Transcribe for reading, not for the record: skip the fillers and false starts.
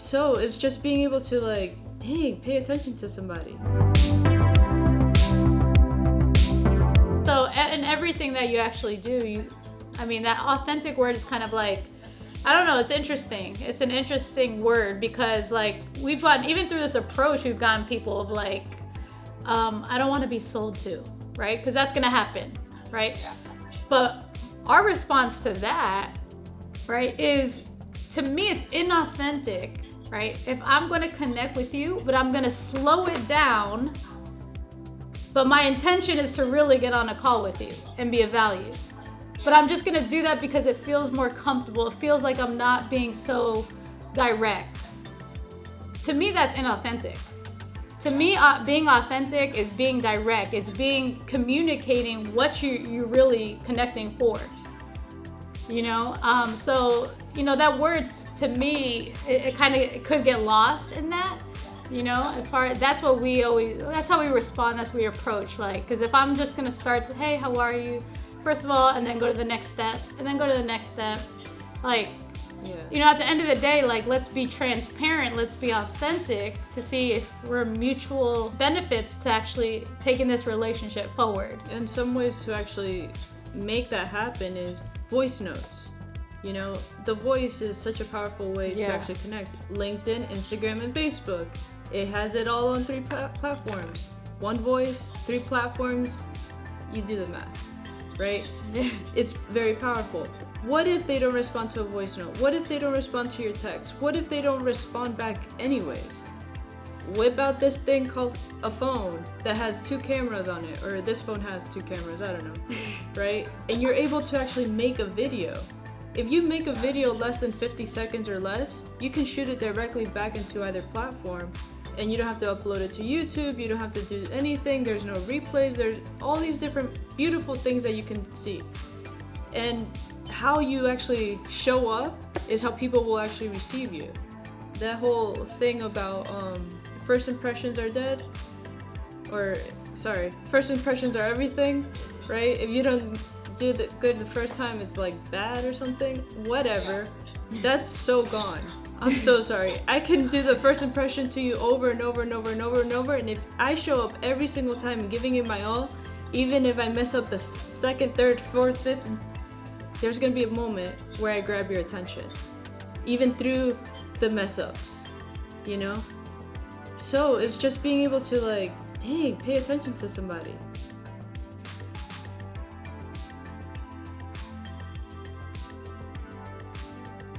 So it's just being able to like, dang, pay attention to somebody. So in everything that you actually do, that authentic word is kind of like, I don't know, it's interesting. It's an interesting word because like we've gotten, even through this approach, we've gotten people of like, I don't want to be sold to, right? Because that's going to happen, right? Yeah. But our response to that, right, is, to me, it's inauthentic, right? If I'm going to connect with you, but I'm going to slow it down, but my intention is to really get on a call with you and be of value. But I'm just going to do that because it feels more comfortable. It feels like I'm not being so direct. To me, that's inauthentic. To me, being authentic is being direct. It's communicating what you're really connecting for. So that word to me, it could get lost in that. As far as that's how we respond, that's how we approach. Like, because if I'm just gonna start, hey, how are you? First of all, and then go to the next step, and then go to the next step. Like, at the end of the day, like, let's be transparent, let's be authentic to see if we're mutual benefits to actually taking this relationship forward. And some ways to actually make that happen is voice notes. The voice is such a powerful way to actually connect. LinkedIn, Instagram, and Facebook. It has it all on 3 platforms. One voice, 3 platforms. You do the math, right? It's very powerful. What if they don't respond to a voice note? What if they don't respond to your text? What if they don't respond back anyways? Whip out this thing called a phone that has 2 cameras on it, or this phone has 2 cameras, I don't know, right? And you're able to actually make a video. If you make a video less than 50 seconds or less, you can shoot it directly back into either platform, and you don't have to upload it to YouTube, you don't have to do anything, there's no replays, there's all these different beautiful things that you can see. And how you actually show up is how people will actually receive you. That whole thing about first impressions are dead, first impressions are everything, right? If you don't do the good the first time, it's like bad or something, whatever. That's so gone. I'm so sorry. I can do the first impression to you over and over and over and over and over, and if I show up every single time and giving it my all, even if I mess up the 2nd, 3rd, 4th, 5th, there's gonna be a moment where I grab your attention, even through the mess ups, So it's just being able to like, dang, pay attention to somebody.